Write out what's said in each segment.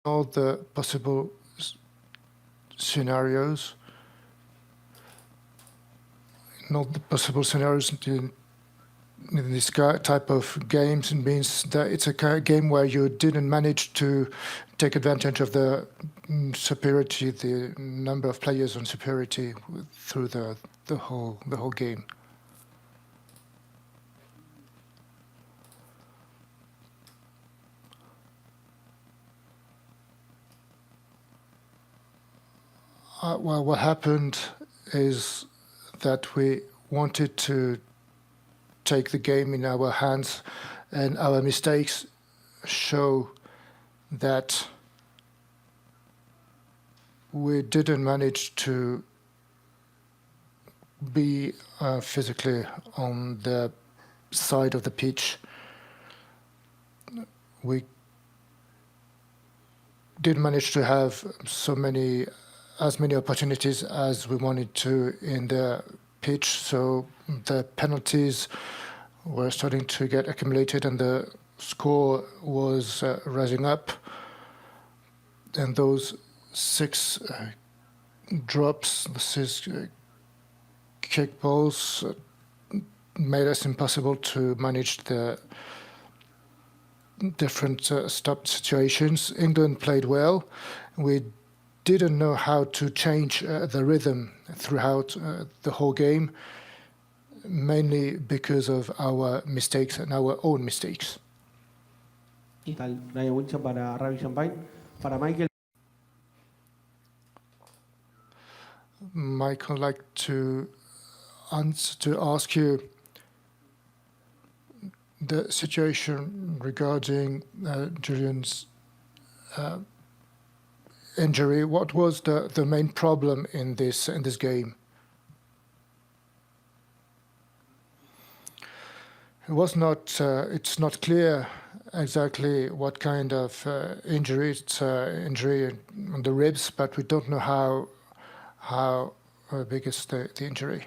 all the possible scenarios. In all the possible scenarios in this type of games, it means that it's a game where you didn't manage to take advantage of the superiority, the number of players on superiority through the whole game. Well, what happened is that we wanted to take the game in our hands, and our mistakes show that we didn't manage to be physically on the side of the pitch. We didn't manage to have as many opportunities as we wanted to in the pitch, so the penalties were starting to get accumulated and the score was rising up, and those 6 drops, 6 kickballs made us impossible to manage the different stop situations. England played well. We didn't know how to change the rhythm throughout the whole game, mainly because of our mistakes and our own mistakes. Brian Wilson para RWC2023. Para Michael. Michael, I'd like to ask you the situation regarding Julian's injury. What was the main problem in this game? It was not. It's not clear exactly what kind of injury. It's injury on the ribs, but we don't know how big is the injury.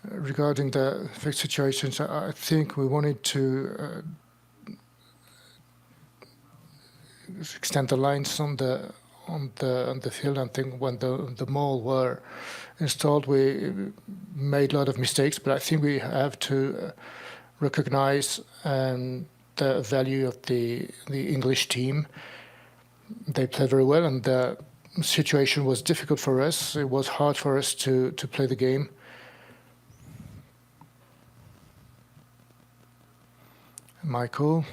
Regarding the fixed situations, I think we wanted to extend the lines on the field. I think when the mall were installed, we made a lot of mistakes, but I think we have to recognize the value of the English team. They played very well, and the situation was difficult for us. It was hard for us to play the game. Michael?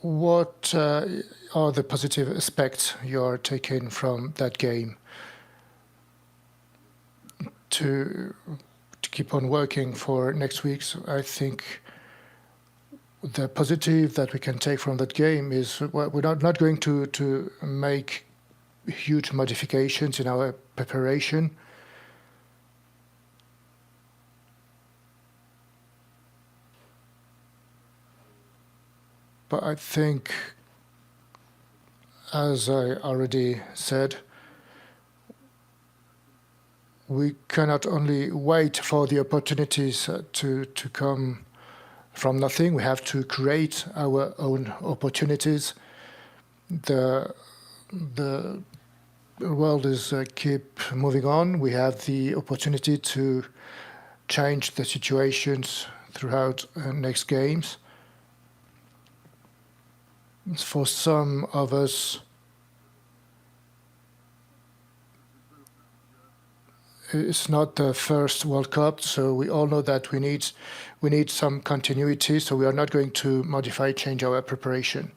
What are the positive aspects you're taking from that game to keep on working for next week? So I think the positive that we can take from that game is we're not going to make huge modifications in our preparation. But I think, as I already said, we cannot only wait for the opportunities to come from nothing. We have to create our own opportunities. The world is keep moving on. We have the opportunity to change the situations throughout next games. For some of us, it's not the first World Cup, so we all know that we need some continuity, so we are not going to change our preparation.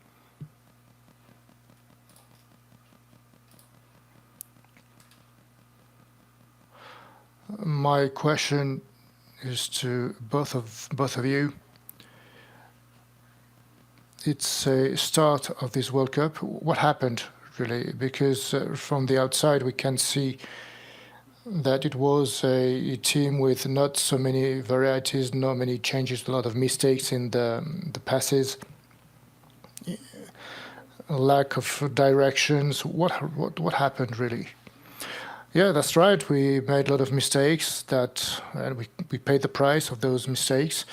My question is to both of you. It's a start of this World Cup. What happened, really? Because from the outside, we can see that it was a team with not so many varieties, not many changes, a lot of mistakes in the passes, a lack of directions. What happened, really? Yeah, that's right. We made a lot of mistakes and we paid the price of those mistakes.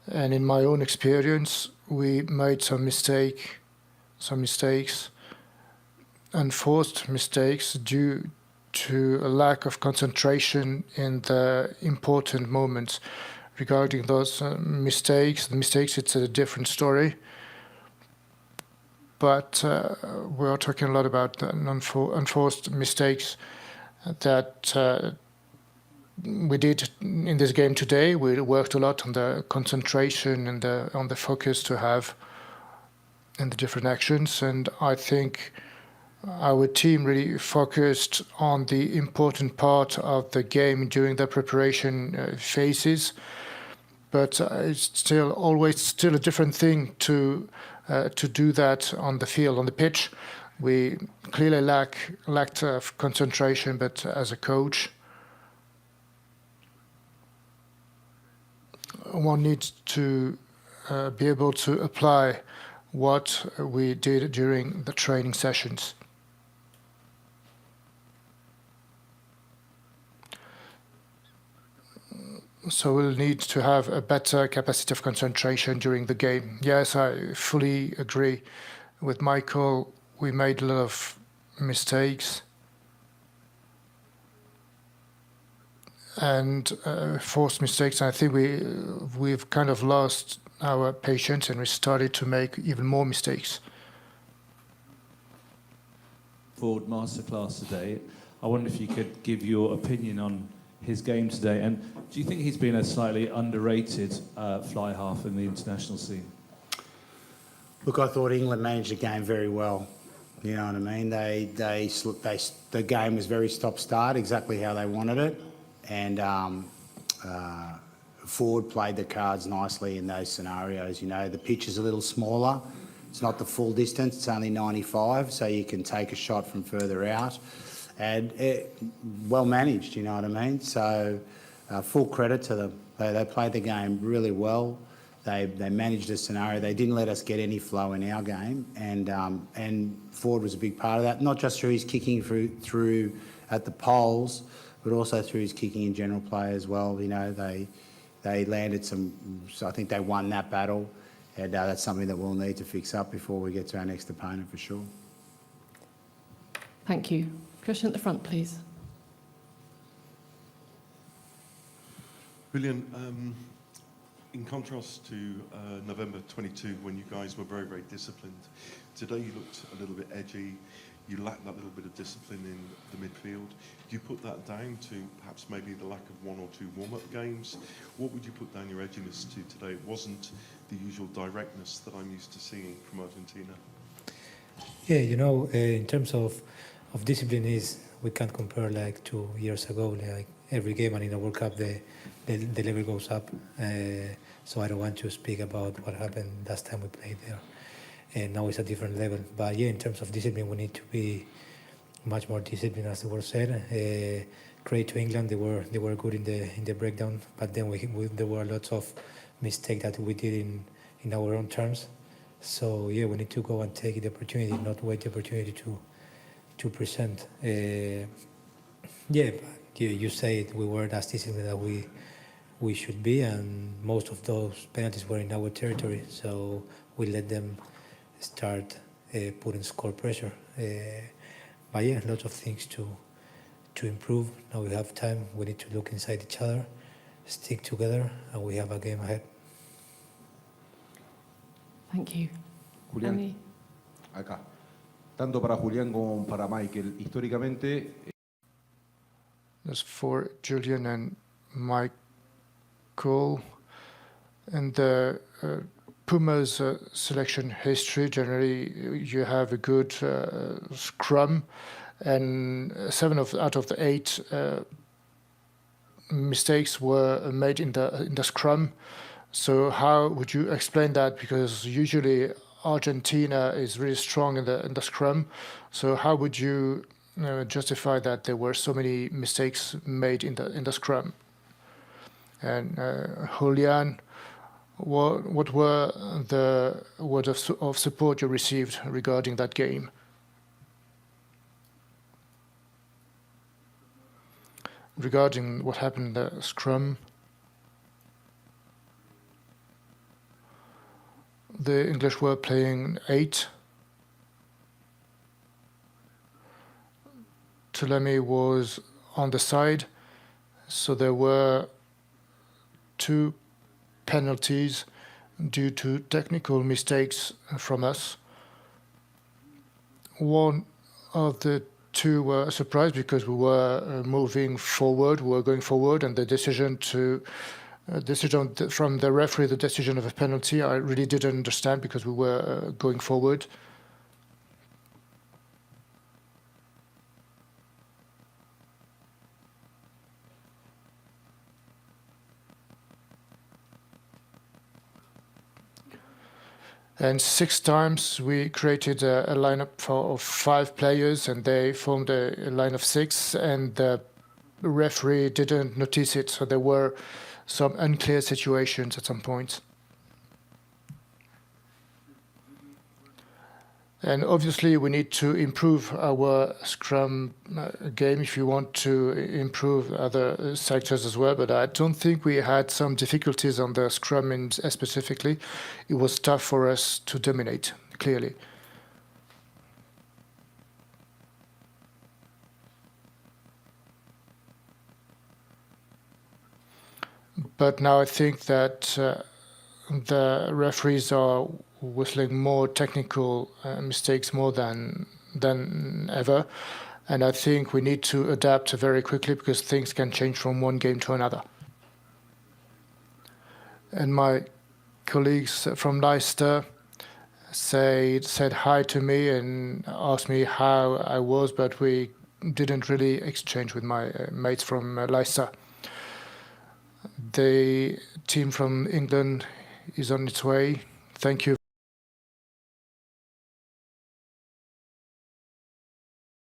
And in my own experience, we made some mistakes, enforced mistakes due to a lack of concentration in the important moments. Regarding those mistakes, it's a different story. But we are talking a lot about enforced mistakes that we did in this game today. We worked a lot on the concentration and on the focus to have in the different actions. And I think our team really focused on the important part of the game during the preparation phases. But it's still a different thing to do that on the field, on the pitch. We clearly lacked of concentration, but as a coach, one needs to be able to apply what we did during the training sessions. So we'll need to have a better capacity of concentration during the game. Yes, I fully agree with Michael. We made a lot of mistakes and forced mistakes. I think we've kind of lost our patience and we started to make even more mistakes. Ford masterclass today. I wonder if you could give your opinion on his game today, and do you think he's been a slightly underrated fly half in the international scene? Look, I thought England managed the game very well. You know what I mean? The game was very stop-start, exactly how they wanted it, and Ford played the cards nicely in those scenarios. You know, the pitch is a little smaller. It's not the full distance. It's only 95, so you can take a shot from further out. And well managed, you know what I mean? So full credit to them. They played the game really well. They managed the scenario. They didn't let us get any flow in our game, and Ford was a big part of that. Not just through his kicking through at the poles, but also through his kicking in general play as well. You know, they landed some. So I think they won that battle, and that's something that we'll need to fix up before we get to our next opponent for sure. Thank you. Question at the front, please. Julian, in contrast to November 22, when you guys were very, very disciplined, today you looked a little bit edgy. You lacked that little bit of discipline in the midfield. Do you put that down to perhaps maybe the lack of one or two warm-up games? What would you put down your edginess to today? It wasn't the usual directness that I'm used to seeing from Argentina. Yeah, you know, in terms of discipline, we can't compare like 2 years ago. Like every game and in the World Cup, the level goes up. So I don't want to speak about what happened last time we played there. And now it's a different level. But yeah, in terms of discipline, we need to be much more disciplined, as the word said. Credit to England, they were good in the breakdown, but then there were lots of mistakes that we did in our own terms. So yeah, we need to go and take the opportunity, not wait the opportunity to present. Yeah, you say it, we were as disciplined that we should be, and most of those penalties were in our territory, so we let them start putting score pressure. But yeah, lots of things to improve. Now we have time. We need to look inside each other, stick together, and we have a game ahead. Thank you. Julián, Andy? acá. Tanto para Julián como para Michael, históricamente. That's for Julian and Michael. And the Puma's selection history, generally you have a good scrum, and 7 out of the 8 mistakes were made in the scrum. So how would you explain that? Because usually Argentina is really strong in the scrum. So how would you justify that there were so many mistakes made in the scrum? And Julian, what were the words of support you received regarding that game? regarding what happened in the Scrum, the English were playing 8. Tulemi was on the side, so there were 2 penalties due to technical mistakes from us. One of the 2 were a surprise because we were moving forward, we were going forward, and the decision from the referee, the decision of a penalty, I really didn't understand because we were going forward. And 6 times we created a lineup of 5 players, and they formed a line of 6, and the referee didn't notice it. So there were some unclear situations at some point. And obviously we need to improve our Scrum game if you want to improve other sectors as well. But I don't think we had some difficulties on the Scrum specifically. It was tough for us to dominate, clearly. But now I think that the referees are whistling more technical mistakes more than ever, and I think we need to adapt very quickly because things can change from one game to another. And my colleagues from Leicester said hi to me and asked me how I was, but we didn't really exchange with my mates from Leicester. The team from England is on its way. Thank you.